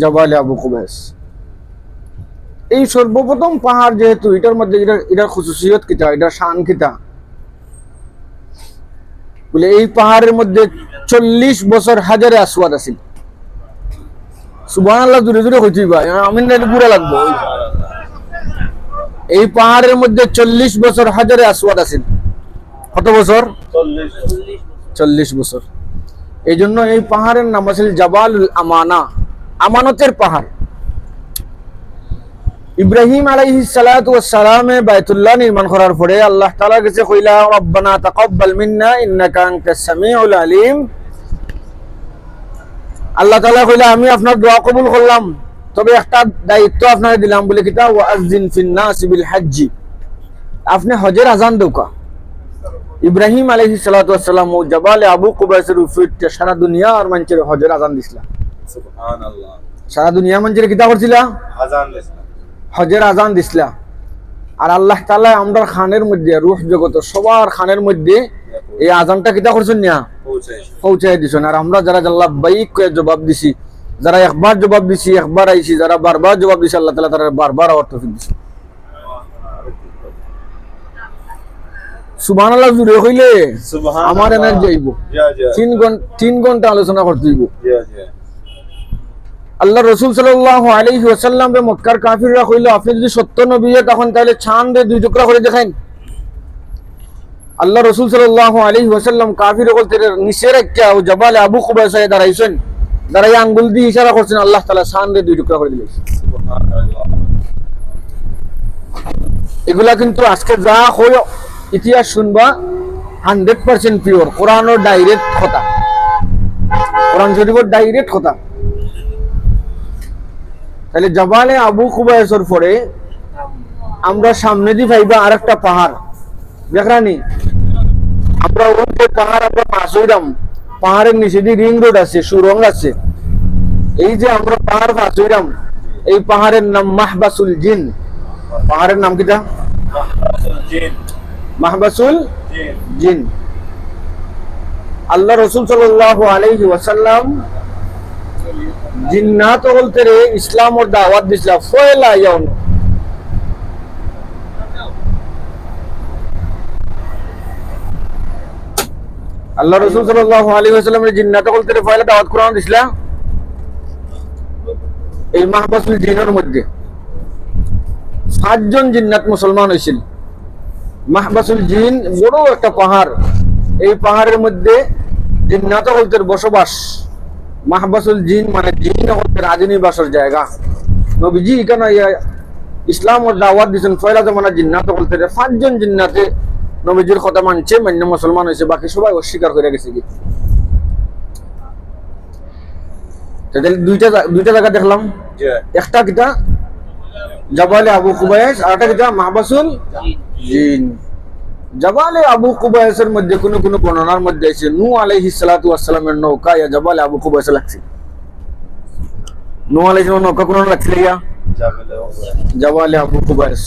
জাবালে আবু কুবাইস। এই সর্বপ্রথম পাহাড়, যেহেতু এটার মধ্যে এটার খুসুসিয়ত কিতা, এটার শান কিতা বলে, এই পাহাড়ের মধ্যে 40 বছর হাজারে আসওয়াদ আছিল। সুবহানাল্লাহ, জোরে জোরে হইতিবা, আমি না পুরা লাগবো। এই পাহাড়ের মধ্যে 40 বছর হাজারে আসওয়াদ আছিল। কত বছর? 40 বছর। এই জন্য এই পাহাড়ের নাম আছিল জাবালুল আমানা, আমানতের পাহাড়। ইব্রাহিম আলাইহিস সালাতু ওয়াস সালামে বাইতুল্লাহ নির্মাণ করার পরে আল্লাহ তাআলা কাছে কইলা, রব্বানা তাকাব্বাল মিন্না ইন্নাকা আনতাস সামিউল আলিম। আল্লাহ তাআলা কইলা, আমি আপনার দোয়া কবুল করলাম, তবে একটা দায়িত্ব আপনাকে দিলাম, বলে কিতা, ওয়াজ্জিন ফিন নাসি বিল হজ্জি, আপনি হজের আজান দৌকা। ইব্রাহিম আলাইহিস সালাতু ওয়াস সালাম ও জাবালে আবু কুবাইসের উপরে সারা দুনিয়ার মানুষের হজের আজান দিছিলা। সুবহানাল্লাহ, সারা দুনিয়া মানুষের কিতা করছিলা? আজান দিছিলা, হজের আজান দিছিলা। আর আল্লাহ তাআলা আমরা খানের মধ্যে, রূহ জগত সবার খানের মধ্যে এই আজানটা কিতা করছেন না, পৌঁছায় দিছেন। আর আমরা যারা লাব্বাইক কয়ে জবাব দিছি, যারা একবার জবাব দিছি, একবার আইছি, যারা বারবার জবাব দিছি, আল্লাহ তাআলা তারা বারবার অর্থ দিছে। সুবহানাল্লাহ, জুড়ে কইলে আমার এনার্জি আইব। 3 ঘন্টা আলোচনা করতে হইব। আল্লাহ রাসূল সাল্লাল্লাহু আলাইহি ওয়াসাল্লাম বে মক্কার কাফিররা কইলো, আপনি যদি সত্য নবী তখন তাহলে ছান দিয়ে 2 টুকরা করে দেখাইন। আল্লাহ রাসূল সাল্লাল্লাহু আলাইহি ওয়াসাল্লাম কাফির বলতে নিচে রাখা ও জাবালে আবু কুবাইস দাঁড়াইছেন, দাঁড়াই আঙ্গুল দিয়ে ইশারা করছেন, আল্লাহ তাআলা ছান দিয়ে 2 টুকরা করে দিলেন। সুবহানাল্লাহ। এগুলা কিন্তু আজকে যা হয় ইতিহাস শুনবা 100% পিওর, কোরআনের ডাইরেক্ট কথা, কোরআন শরীফের ডাইরেক্ট কথা। তাহলে জাবালে আবু কুবাইসের পরে আমরা সামনে দিয়ে পাইবা আরেকটা পাহাড়, দেখরানি আমরা ওই পাহাড় আমরা পাশ হইলাম, পাহাড়ের নিচে দিয়ে রিং রোড আছে, সুরঙ্গ আছে। এই যে আমরা পাহাড় পাশ হইলাম, এই পাহাড়ের নাম মাহবাসুল জিন। পাহাড়ের নাম কিটা? মাহবাসুল জিন। আল্লাহ রাসূল সাল্লাল্লাহু আলাইহি ওয়াসাল্লাম জিন্নাত বলতে রে ইসলামের দাওয়াত দিছিলা, ফয়লা ইয়াউন। আল্লাহ রাসূল সাল্লাল্লাহু আলাইহি ওয়াসাল্লাম জিন্নাত বলতে রে ফয়লা দাওয়াত কোরআন দিছিলা এই মাহবাসুল জিনের মধ্যে। 7 জন জিন্নাত মুসলমান হয়েছিল। মাহবাসুল জিন বড় একটা পাহাড়, এই পাহাড়ের মধ্যে জিন্নাত বলতে বসবাস। মাহবাসুল জিন মানে জিন হচ্ছে রাজনিবাসের জায়গা। নবীজি এখানে ইসলামের দাওয়াত দিয়েছেন, পয়লা জমানা জিন্নাত বলতে 5 জন জিন্নাতে নবীজির কথা মানছে, মান্য মুসলমান হয়েছে, বাকি সবাই অস্বীকার করে গেছে। কি দুইটা জায়গা দেখলাম, একটা কিটা জাবালে আবু কুবাইস, আর একটা কিটা মাহবাসুল জিন। জাবালে আবু কুবাইসের মধ্যে কোন কোন বর্ণনার মধ্যে আছে নূহ আলাইহিস সালাতু ওয়াস সালামের নৌকা ইয়া জাবালে আবু কুবাইস লাগছে। নূহ আলাইহিস নৌকা কোন লাগছে ইয়া জাবালে আবু কুবাইস।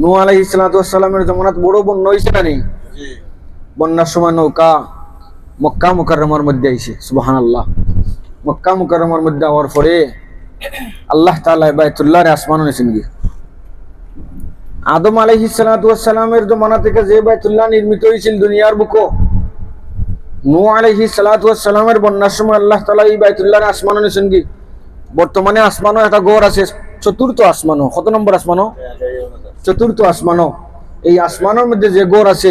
নূহ আলাইহিস সালাতু ওয়াস সালামের জামানাত বড় বন্যা হইছে না? জি, বন্যার সময় নৌকা মক্কা মুকাররমার মধ্যে আইছে। সুবহানাল্লাহ। মক্কা মুকাররমার মধ্যে আওয়ার পরে আল্লাহ তাআলা বাইতুল্লাহর আসমান নিছেন। কি আদম আলাইহিস সালাতু ওয়াস সালামের জমানা থেকে যে বাইতুল্লাহ নির্মিত হয়েছিল দুনিয়ার বুকে, নূহ আলাইহিস সালাতু ওয়াস সালামের বন্যার সময় আল্লাহ তাআলা এই বাইতুল্লাহর আসমান নিছেন। কি বর্তমানে আসমানও একটা ঘর আছে, 4র্থ আসমানও। কত নম্বর আসমানও? 4র্থ আসমানও। এই আসমানের মধ্যে যে ঘর আছে,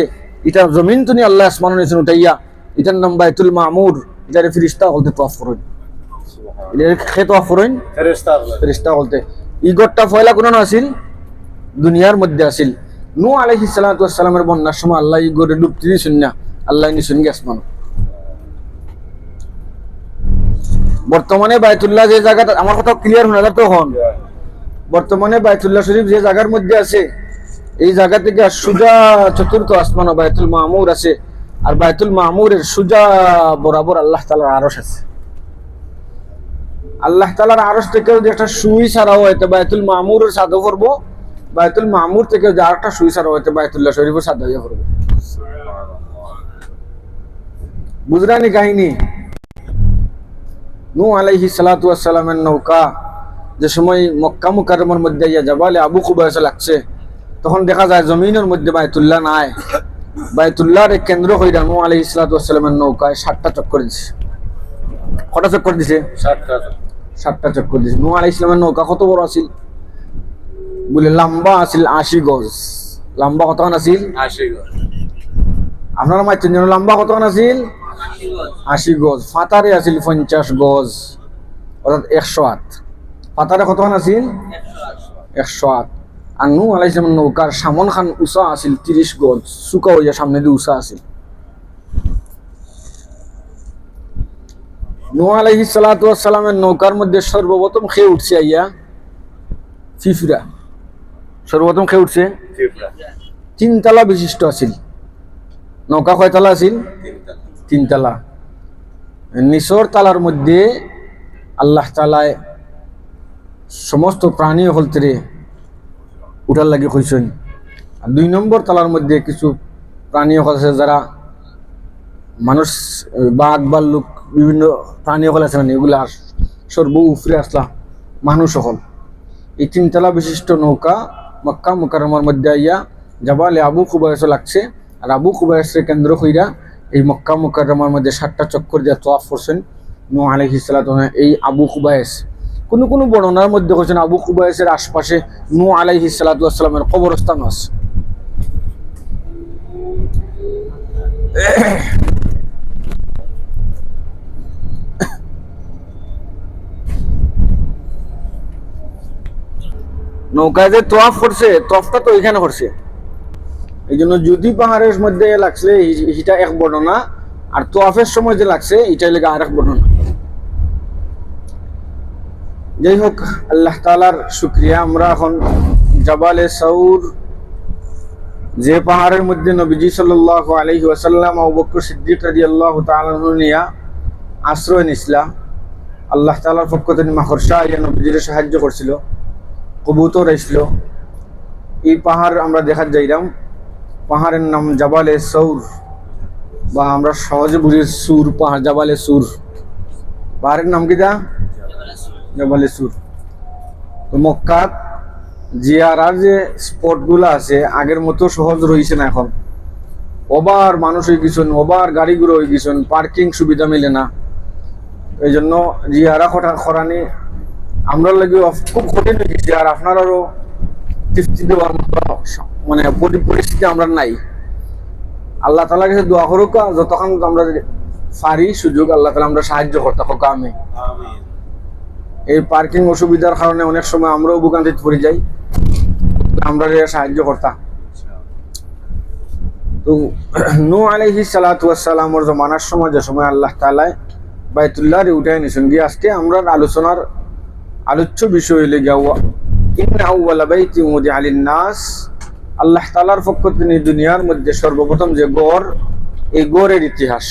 এটা জমিন তুনি আল্লাহ আসমান নিছেন উঠাইয়া, এটার নাম বাইতুল মামুর। এটারে ফেরেশতা বলতে তওয়াফ করেন, এটারে তওয়াফ করেন ফেরেশতা বলতে। এই ঘরটা পয়লা কোন আছিল? দুনিয়ার মধ্যে আছিল। নূহ আলাইহিস সালাতু ওয়াস সালামের বন্যার সময় আল্লাহ এই ঘরে ডুবতে দিয়েছেন না, আল্লাহ নিছেন কি আসমান। বর্তমানে বাইতুল্লাহ যে জায়গাটা, আমার কথা ক্লিয়ার হয়ে যাবে তখন, বর্তমানে বাইতুল্লাহ শরীফ যে জায়গার মধ্যে আছে, এই জায়গা থেকে সুজা 4র্থ আসমান বাইতুল মামুর আছে। আর বাইতুল মামুরের সুজা বরাবর আল্লাহ তাআলার আরশ আছে। আল্লাহ তাআলার আরশ থেকে যদি একটা সুই ছাড়া হয় তো বাইতুল মামুরের সাদা করব, বাইতুল মামুর থেকে যে আরেকটা সুই ছাড়া হয় তো বাইতুল্লাহ শরীফের সাদা হয়ে করব। বুঝরানি কাহিনী। নূহ আলাইহিস সালাতু ওয়াস সালামের নৌকা যে সময় মক্কা মুকাররমার মধ্যে ইয়া জাবালে আবু কুবায়স লাগছে, তখন দেখা যায় জমিনের মধ্যে বাইতুল্লাহ নাই। বাইতুল্লাহর কেন্দ্র কইরা নূহ আলাইহিস সালাতু ওয়াস সালামের নৌকায় 7টা চক্কর দিছে। কটা চক্কর দিছে? 7টা চক্কর দিছে। নূহ আলাইহিস সালামের নৌকা কত বড় আছিল বলে? লম্বা আছিল 80 গজ। লম্বা কত আছিল? 80 গজ। আপনারা মাইতেন যেন লম্বা কত আছিল? 80 গজ। ফাতারে আছিল 50 গজ, অর্থাৎ 108। ফাতারে কত আছিল? 108। আর নূহ আলাইহিস সালামের নৌকার সামন খান উঁচা আছিল 30 গজ, চুকা হইয়া সামনে দিয়ে উঁচা আছিল। নূহ আলাইহিস সালাতু ওয়াস সালামের নৌকার মধ্যে সর্বপ্রথম খেয়ে উঠছে আইয়া ফিফরা। সর্বপ্রথম খেয়ে উঠছে 3 তলা বিশিষ্ট আছিল নৌকা। কয় তলা আছিল? 3 তলা। নিচর তালার মধ্যে আল্লাহ তাআলা সমস্ত প্রাণী হলতে উঠার লাগি কইছেন। আর 2 নম্বর তালার মধ্যে কিছু প্রাণী হল আছে, যারা মানুষ, বাঘ ভাল্লুক বিভিন্ন প্রাণী হল আছে, মানে এগুলা সর্ব উপরে আসলা মানুষ হল। এই 3 তলা বিশিষ্ট নৌকা মক্কা মুকাররমার মধ্যে আইয়া জাবালে আবু কুবায়স লাগছে। আর আবু কুবায়সের কেন্দ্র কইরা এই মক্কা মুকাররমার মধ্যে 7টা চক্কর দিয়ে তওয়াফ করছেন নূহ আলাইহিস সালাতু। এই আবু কুবায়স কোন কোন বর্ণনার মধ্যে কইছেন আবু কুবায়সের আশপাশে নূহ আলাইহিস সালাতু ওয়াস সালামের কবরস্থান আছে। নৌকায় যে তওয়াফ করছে, তওয়াফটা তো এখানে করছে। এই জন্য যদি পাহাড়ের মধ্যে লাগছে এটা এক বর্ণনা, আর তওয়াফের সময় যে লাগছে এটা লেগে আরেক বর্ণনা। যাই হোক, আল্লাহ তাআলার শুকরিয়া। আমরা এখন জাবালে সাউর, যে পাহাড়ের মধ্যে নবীজি সাল্লাল্লাহু আলাইহি ওয়াসাল্লাম আবু বকর সিদ্দিক রাদিয়াল্লাহু তাআলা আনহু নিয়া আশ্রয় নিছিলা, আল্লাহ তাআলার পক্ষ থেকে মাখরসা ইয়া নবীজির সাহায্য করছিল, কবুতর আসছিল। এই পাহাড় আমরা দেখার যাইলাম। পাহাড়ের নাম জাবালে সৌর, বা আমরা সহজে বুঝি সুর পাহাড়, জাবালে সুর। পাহাড়ের নাম কিটা? জাবালে সুর। তো মক্কাত জিয়ারার যে স্পটগুলো আছে আগের মতো সহজ রয়েছে না এখন। ওভার মানুষ হয়ে গেছেন, ওভার গাড়িগুলো হয়ে গেছেন, পার্কিং সুবিধা মিলে না। এই জন্য জিয়ারা খরানি আমরা লাগে খুব কঠিন হয়ে গেছে। আর আপনারও তৃপ্তি দেওয়ার মতো মানে পরিস্থিতি আমরা নাই। আল্লাহ তাআলার কাছে দোয়া করুক, যতক্ষণ আমরা পারি সুযোগ আল্লাহ তাআলা আমরা সাহায্য করতে হোক। আমি এই পার্কিং অসুবিধার কারণে অনেক সময় আমরাও ভোগান্তিতে পড়ে যাই, আমরা সাহায্য করতাম। তো নূহ আলাইহিস সালাতু ওয়াস সালামের জমানার সময়, যে সময় আল্লাহ তাআলা বাইতুল্লাহরে উঠায় নিয়েছেন গিয়ে, আজকে আমরা আলোচনার আলোচ্য বিষয় হইলে গিয়া ইন্না আউওয়ালা বাইতিন উযিআ লিন-নাস, আল্লাহ তাআলার পক্ষ থেকে দুনিয়ার মধ্যে সর্বপ্রথম যে গড়, এই গড়ের ইতিহাস।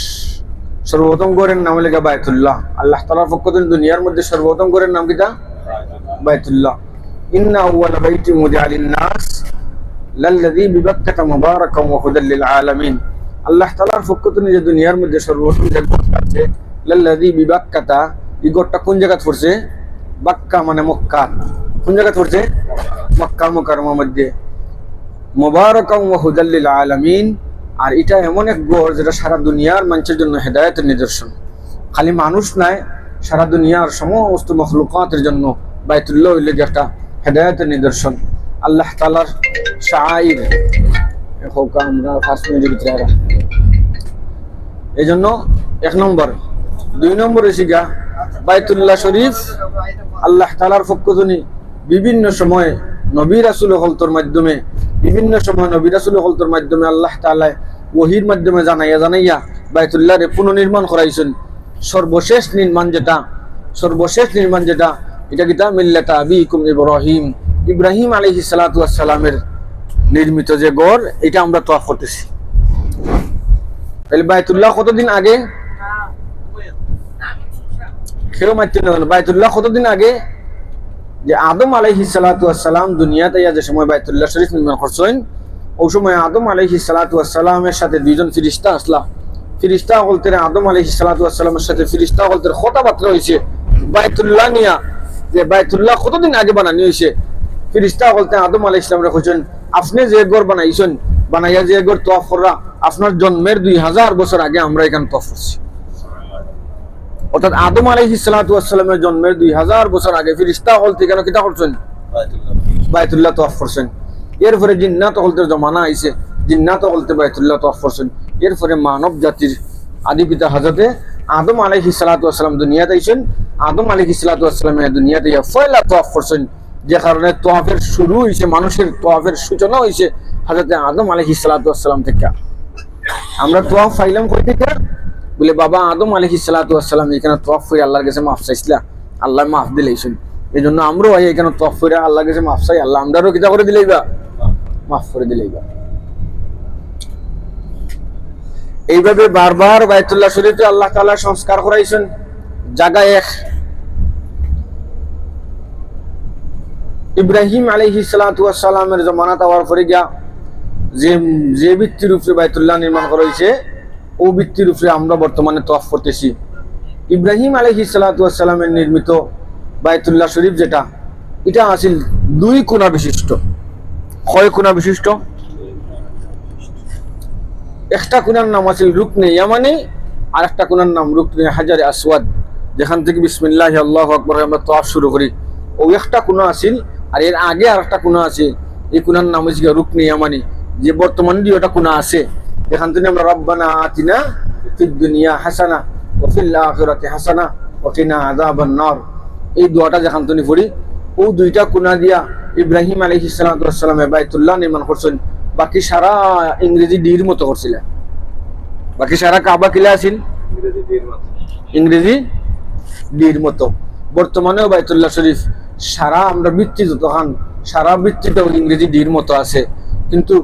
সর্বপ্রথম গড়ের নাম হলো বাইতুল্লাহ। আল্লাহ তাআলার পক্ষ থেকে দুনিয়ার মধ্যে সর্বপ্রথম গড়ের নাম কিটা? বাইতুল্লাহ। ইন্না আউওয়ালা বাইতিন উযিআ লিন-নাস লাল্লাযী বিবাক্কাতা মুবারাকান ওয়া হুদাল লিল আলামিন। আল্লাহ তাআলার পক্ষ থেকে যে দুনিয়ার মধ্যে সর্বপ্রথম যে গড় আছে লাল্লাযী বিবাক্কাতা, এই গড়টা কোন জায়গায় পড়ছে? বাক্কা মানে মক্কা। কোন জায়গায় পড়ছে? মক্কা মুকাররমার মধ্যে। মুবারাকান ওয়া হুদাল লিল আলামিন। আর এটা এমন এক গড় যেটা সারা দুনিয়ার মানুষের জন্য হেদায়েতের নিদর্শন। খালি মানুষ নাই, সারা দুনিয়ার সমস্ত মখলুকাতের জন্য বাইতুল্লাহ হইলে একটা হেদায়েতের নিদর্শন। আল্লাহ তাআলার শাআইর হোক। আমরা 5 মিনিটের ভিতরে এই জন্য 1 নম্বর। 2 নম্বর এসিগা বাইতুল্লাহ শরীফ আল্লাহ তাআলার পক্ষ থেকে বিভিন্ন সময় নবী রাসূল হলতর মাধ্যমে, বিভিন্ন সময় নবী রাসূল হলতর মাধ্যমে আল্লাহ তাআলা ওহীর মাধ্যমে জানাইয়া বাইতুল্লাহরে পুনর্নির্মাণ করাইছেন। সর্বশেষ নির্মাণ যেটা এটা কিতা? মিল্লাতা আবিকুম ইব্রাহিম, ইব্রাহিম আলাইহিস সালাতু ওয়াস সালামের নির্মিত যে গড়, এটা আমরা তওয়াফ করতেছি। তাহলে বাইতুল্লাহ কতদিন আগে? কেউ মানতে না। বাইতুল্লাহ কতদিন আগে? যে আদম আলাইহিস সালাতু ওয়াস সালাম দুনিয়াতে যে সময় বাইতুল্লাহ শরীফ নির্মাণ করছেন, ওই সময় আদম আলাইহিস সালাতু ওয়াস সালামের সাথে 2 জন ফেরেশতা আসলা। ফেরেশতা বলতে আদম আলাইহিস সালাতু ওয়াস সালামের সাথে ফেরেশতা বলতে কথাবার্তা হয়েছে, বাইতুল্লাহ নিয়া, যে বাইতুল্লাহ কতদিন আগে বানানি হয়েছে, ফিরিস্তা বলতে আদম আলাইহিস সালাম কইছেন আপনি যে ঘর বানাইছেন, বানাইয়া যে ঘর তওয়াফ করা আপনার জন্মের 2000 বছর আগে আমরা এখানে তওয়াফ করছি। অর্থাৎ আদম আলাইহিস সালাতু ওয়াস সালামের জন্মের 2000 বছর আগে ফিরিস্তা হলতে কেন কিতা করছেন, বাইতুল্লাহ তওয়াফ করছেন। এরপরে জিন্নাত হলতে জমানা আইছে, জিন্নাত হলতে বাইতুল্লাহ তওয়াফ করছেন। এরপরে মানব জাতির আদি পিতা হযরতে আদম আলাইহিস সালাতু ওয়াস সালাম দুনিয়াতে আইছেন। আদম আলাইহিস সালাতু ওয়াস সালামের দুনিয়াতে পয়লা তওয়াফ করছেন, যে কারণে তওয়াফের শুরু হইছে, মানুষের তওয়াফের সূচনা হইছে হযরতে আদম আলাইহিস সালাতু ওয়াস সালাম থেকে। আমরা তওয়াফ পাইলাম কই থেকে? বলে বাবা আদম আলাইহিস সালাতু ওয়াস সালাম এখানে তওয়াফ করে আল্লাহর কাছে মাফ চাইছিলা, আল্লাহ মাফ দিলেইছেন। এজন্য আমরাও এখানে তওয়াফ করে আল্লাহর কাছে মাফ চাই, আল্লাহ আমরাও কিতা করে দিলেইবা, মাফ করে দিলেইবা। এইভাবে বারবার বাইতুল্লাহ শরীফে আল্লাহ তাআলা সংস্কার করাইছেন। জায়গা এক, ইব্রাহিম আলাইহিস সালাতু ওয়াস সালামের জামানাত হওয়ার পরে গিয়া যে ভিত্তির উপরে বাইতুল্লাহ নির্মাণ করা হয়েছে, ও ভিত্তির উপরে আমরা বর্তমানে তওয়াফ করতেছি। ইব্রাহিম আলাইহিস সালাতু ওয়াস সালামের নির্মিত বাইতুল্লাহ শরীফ যেটা, এটা আছিল 2 কোণা বিশিষ্ট। কয় কোণা বিশিষ্ট? একটা কোণার নাম আছিল রুকনে ইয়ামানি, আর একটা কোণার নাম রুকনে হাজারে আসওয়াদ, যেখান থেকে বিসমিল্লাহি আল্লাহু আকবার আমরা তওয়াফ শুরু করি। ও একটা কোণা আছিল, আর এর আগে আর একটা কোণা আছে, এই কোণার নাম হচ্ছে রুকনে ইয়ামানি, যে বর্তমান দিয়ে ওটা কোণা আছে। এখান থেকে আমরা রব্বানা আতিনা ফিদ দুনিয়া হাসানা ওয়া ফিল আখিরাতি হাসানা ওয়া কিনা আযাবান নার, এই দোয়াটা যেখান থেকে পড়ি, ও দুইটা কোণা দিয়া ইব্রাহিম আলাইহিস সালাতু ওয়াস সালাম বাইতুল্লাহ নির্মাণ করছেন। বাকি সারা ইংরেজি ডির মতো করছিলেন, বাকি সারা কাবা কিলা আছিল ইংরেজি ডির মতো। বর্তমানেও বাইতুল্লাহ শরীফ সারা আমরা বৃত্তি যতখান, সারা বৃত্তিতে ইংরেজি ডির মতো আছে, কিন্তু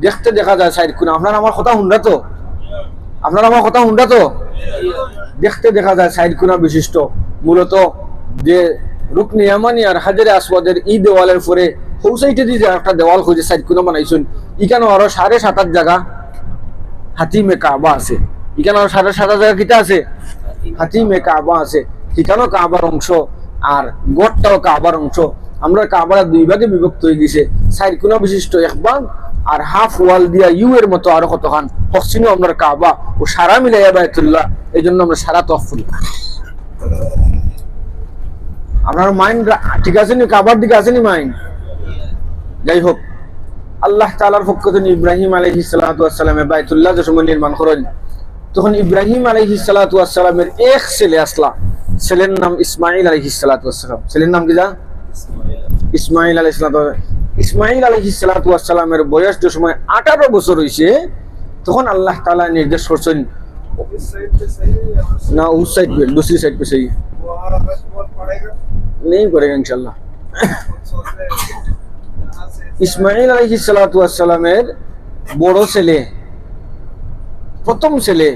দেখতে দেখা যায় সাইড কোণা। আপনার আমার কথা শুনরা তো, আপনার আমার কথা শুনরা তো, দেখতে দেখা যায় সাইড কোণা বিশিষ্ট। মূলত যে রুকনে ইয়ামানি আর হাজারে আসওয়াদের এই দেওয়ালের পরে হৌসাইটে দিয়ে একটা দেওয়াল খুঁজে সাইড কোণা বানাইছেন। এখানে আরো 7.5 জায়গা হাতিমে কাবা আছে, এখানে আরো 7.5 জায়গা কিটা আছে, হাতিমে কাবা আছে। এখানেও কাবার অংশ আর গড়টাও কাবার অংশ। আমরা কাবাটা 2 ভাগে বিভক্ত হয়ে গেছে, সাইড কোণা বিশিষ্ট এক ভাগ, আর হাফ ওয়াল দিয়া ইউ এর মতো আরো কতখান পশ্চিমে আমরা কাবা, ও সারা মিলাইয়া বাইতুল্লাহ। এই জন্য আমরা সারা তওয়াফ করি। আপনার মাইন্ড ঠিক আছে নি? কাবার দিকে আছে নি মাইন্ড? যাই হোক, আল্লাহ তাআলার পক্ষ থেকে ইব্রাহিম আলাইহিস সালাতু ওয়াস সালামে বাইতুল্লাহ যে সময় নির্মাণ করেন, তখন ইব্রাহিম আলাইহিস সালাতু ওয়াস সালামের এক ছেলে আসলা, ছেলের নাম ইসমাইল আলাইহিস সালাতু ওয়াস সালাম। ছেলের নাম কি? ইসমাইল আলাইহিস সালাতু। ইসমাইল আলাইহিস সালাতু ওয়াস সালামের বয়স যে সময় 18 বছর হইছে, তখন আল্লাহ তাআলা নির্দেশ করছেন, না उस साइड पे, दूसरी साइड पे सही नहीं करेगा इंशाल्लाह। ইসমাইল আলাইহিস সালাতু ওয়াস সালামের বড় ছেলে, প্রথম ছেলে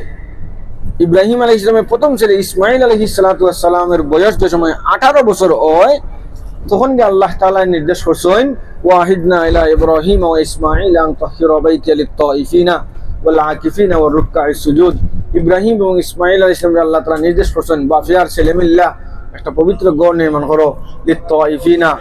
ইব্রাহিম আলাইহিস সালামের প্রথম ছেলে ইসমাইল আলাইহিস সালাতু ওয়াস সালামের বয়স যে সময় 18 বছর হয়, তখন আল্লাহ তাআলা নির্দেশ করছেন, ওয়াহিদনা ইলা ইব্রাহিম ওয়া ইসমাইল আন তাহিরা বাইতি লিত-তাইফিনা ওয়াল আকিফিনা ওয়ার রুকআইস সুজুদ। ইব্রাহিম এবং ইসমাইল আলাইহিস সালামকে আল্লাহ তাআলা নির্দেশ করছেন, বাফিয়ার ছেলে মিল্লা একটা পবিত্র গড় নির্মাণ করো, লিত-তাইফিনা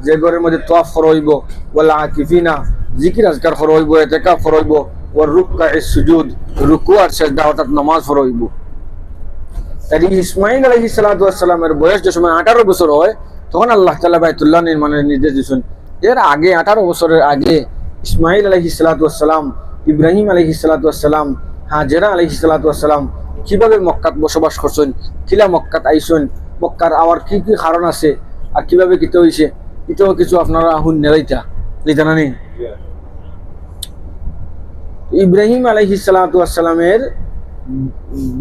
যে ঘরের মধ্যে তওয়াফ করইব, ওয়াল আকিফিনা জিকির আজকার করইব, ইতিকাফ করইব, ওয়ার রুকআইস সুজুদ রুকু আর সিজদা অর্থাৎ নামাজ করইব। তাই ইসমাইল আলাইহিস সালাতু ওয়াস সালামের বয়স যে সময় 18 বছর হয়, তখন আল্লাহ তাআলা বাইতুল্লাহ নির্মাণের নির্দেশ দিয়েছেন। এর আগে 18 বছরের আগে ইসমাইল আলাইহিস সালাতু ওয়াস সালাম, ইব্রাহিম আলাইহিস সালাতু ওয়াস সালাম, হাজেরা আলাইহিস সালাতু ওয়াস সালাম কিভাবে মক্কাত বসবাস করছেন, কিলা মক্কাত আইছেন, মক্কার আবার কি কি কারণ আছে, আর কিভাবে কিতে হইছে, এটাও কিছু আপনারা শুনে লইতা না নি? ইব্রাহিম আলাইহিস সালাতু ওয়াস সালামের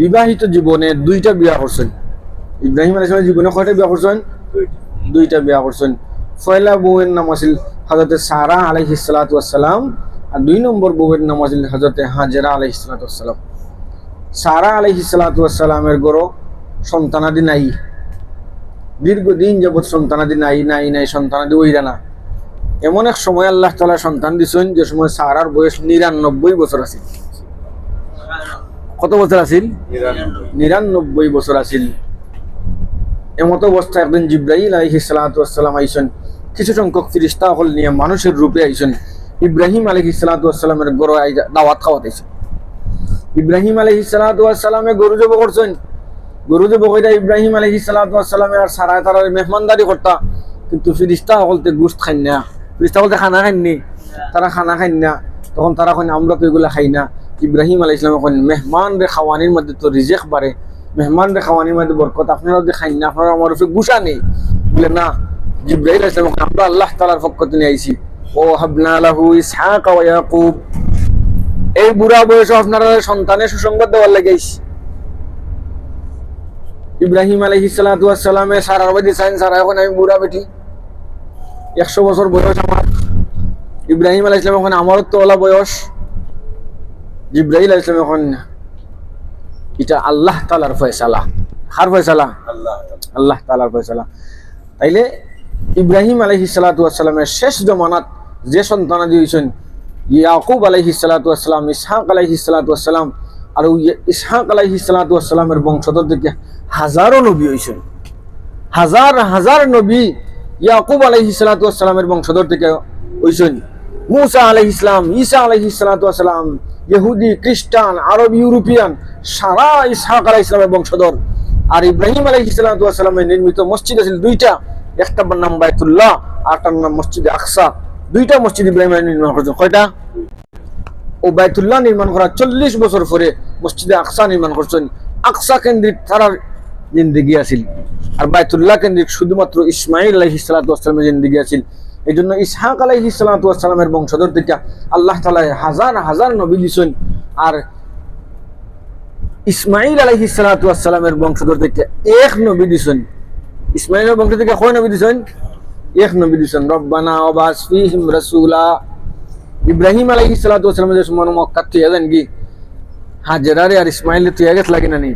বিবাহিত জীবনে 2টা বিয়া করছেন। ইব্রাহিম আলাইহিস সালামের জীবনে কয়টা বিয়া করছেন? 2টা বিয়া করছেন। পয়লা বউয়ের নাম আছিল হযরতে সারা আলাইহিস সালাতু ওয়াস সালাম, আর 2 নম্বর বউয়ের নাম আছিল হযরতে হাজেরা আলাইহিস সালাতু ওয়াস সালাম। সারা আলাইহিস সালাতু ওয়াস সালামের গরো সন্তানাদি নাই, দীর্ঘদিন যাবৎ সন্তানাদি নাই সন্তানাদি ওইরা না। এমন এক সময় আল্লাহ তাআলা সন্তান দিছেন যে সময় সারার বয়স 99 বছর আছিল। কত বছর আছিল? 99 বছর আছিল। এমত অবস্থা একদিন জিব্রাইল আলাইহিস সালাতু ওয়াস সালাম আইছেন, কিছু সংখ্যক ফেরেশতা হল নিয়ে মানুষের রূপে আইছেন। ইব্রাহিম আলাইহিস সালাতু ওয়াস সালামের গরু দাওয়াত খাওয়াতেছে। ইব্রাহিম আলাইহিস সালাতু ওয়াস সালামে গরু জব করছেন। গরু জব কইরা ইব্রাহিম আলাইহিস সালাতু ওয়াস সালামে আর সারায় তারা মেহমানদারি করতা, কিন্তু ফেরেশতা হলতে গোশত খাই না, ফেরেশতা হলতে খানা খাইনি, তারা খানা খাই না। তখন তারা কইন আমরা তো এগুলা খাই না। ইব্রাহিম আলাইহিস সালাম কইন মেহমান রে খাওয়ানির মধ্যে তো রিজিক বাড়ে, মেহমান রে খাওয়ানির মধ্যে বরকত, আপনারা যদি খাই না আপনারা আমার উপরে গুসা নেই বলে না। জিব্রাইল আলাইহিস সালাম আমরা আল্লাহ তাআলার পক্ষ থেকে আইছি। ও হাবনা লাহু ইসহাক ওয়া ইয়াকুব, এই বুড়া বয়সে আপনারা সন্তানের সুসংবাদ দেওয়ার লাগে আইছি। ইব্রাহিম আলাইহিস সালাতু ওয়াস সালামে সারার বাদি সাইন সারা, এখন আমি বুড়া বেটি, 100 বছর বয়স আমার। ইব্রাহিম আলাইহিস সালাম এখন আমারও তো ওলা বয়স। জিব্রাইল আলাইহিস সালাম এখন এটা আল্লাহ তাআলার ফয়সালা। কার ফয়সালা? আল্লাহ তাআলার ফয়সালা। তাইলে ইব্রাহিম আলাইহিস সালাতু ওয়াস সালামের শেষ জমানাত যে সন্তানাদি হইছেন ইয়াকুব আলাইহিস সালাতু ওয়াস সালাম, ইসহাক আলাইহিস সালাতু ওয়াস সালাম, আর ইসহাক আলাইহিস সালাতু ওয়াস সালামের বংশধর থেকে হাজারো নবী হইছেন। হাজার হাজার নবী ইয়াকুব আলাইহিস সালাতু ওয়াস সালামের বংশধর থেকে হইছেন। মুসা আলাইহিস সালাম, ঈসা আলাইহিস সালাতু ওয়াস সালাম, ইহুদি, খ্রিস্টান, আরব, ইউরোপিয়ান সারা ইসহাক আলাইহিস সালামের বংশধর। আর ইব্রাহিম আলাইহিস সালাতু ওয়াস সালামের নির্মিত মসজিদ আছে দুইটা, একটার নাম বাইতুল্লাহ, আরটার নাম মসজিদে আকসা। দুইটা মসজিদ ইব্রাহিম নির্মাণ করেছেন। কয়টা? ও বাইতুল্লাহ নির্মাণ করার 40 বছর পরে মসজিদে আকসা নির্মাণ করছেন। আকসা কেন্দ্রিক তারার জিন্দেগি আছিল, আর বাইতুল্লাহ কেন্দ্রিক শুধুমাত্র ইসমাইল আলাইহিস সালাতু ওয়াস সালামের জিন্দেগি আছিল। এই জন্য ইসহাক আলাইহিস সালাতু ওয়াস সালামের বংশধর থেকে আল্লাহ তাআলা হাজার হাজার নবী দিয়েছেন। আর ইসমাইল আলাইহিস সালাতু ওয়াস সালামের বংশধর থেকে এক নবী দিয়েছেন। ইসমাইলের বংশ থেকে কয় নবী দিয়েছেন? এক নবী দিয়েছেন। রব্বানা ওয়াবাস ফীহিম রাসূলা। ইব্রাহিম আলাইহিস সালাতু ওয়াস সালাম যে সময় মক্কা থেকে যান কি হাজেরারে আর ইসমাইলের তুই গেছ লাগে না নি,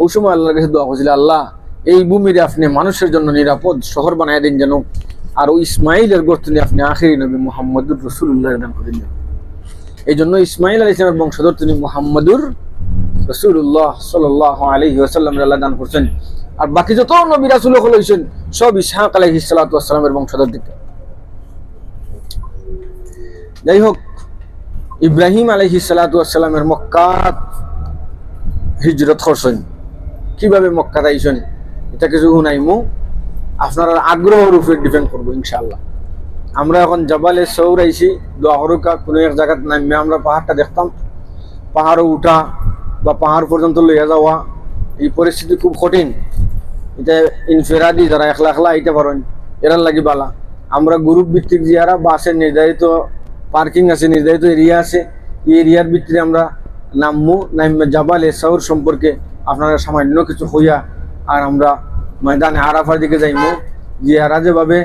ওই সময় আল্লাহর কাছে দোয়া করেছিল, আল্লাহ এই ভূমিরে আপনি মানুষের জন্য নিরাপদ শহর বানায় দিন যেন, আর ওই ইসমাইলের গোত্রে আপনি আখিরি নবী মুহাম্মদুর রাসূলুল্লাহ দান করে দিন। এই জন্য ইসমাইল আলাইহিস সালামের বংশধর তিনি মুহাম্মদুর রাসূলুল্লাহ সাল্লাল্লাহু আলাইহি ওয়াসাল্লাম আল্লাহ দান করছেন। আর বাকি যত নবী রাসূল হইছেন সব ইসহাক আলাইহিস সালাতু ওয়াস সালামের বংশধর দিকে। যাই হোক, ইব্রাহিম আলাইহিস সালাতু ওয়াস সালামের মক্কা হিজরত করছেন। কিভাবে মক্কা আইছেন এটা কিছু শুনাইমু, আপনার আগ্রহের উপর ডিপেন্ড করবো ইনশাআল্লাহ। আমরা এখন জাবালে সৌর আইছি, দোয়া করুকা কোনো এক জায়গায় নামে আমরা পাহাড়টা দেখতাম, পাহাড়ে উঠা বা পাহাড় পর্যন্ত লইয়া যাওয়া এই পরিস্থিতি খুব কঠিন। এটা ইনফেরাদি যারা একলা একলা আইতে পারেন এরার লাগি বালা। আমরা গ্রুপ ভিত্তিক যারা বাসের নির্ধারিত পার্কিং আছে, নির্ধারিত এরিয়া আছে, এই এরিয়ার ভিত্তিতে আমরা নামমু, নামে জাবালে সৌর সম্পর্কে আপনারা সামান্য কিছু হইয়া আর আমরা ময়দানে আরাফার দিকে যাইমু। যে এরা যেভাবে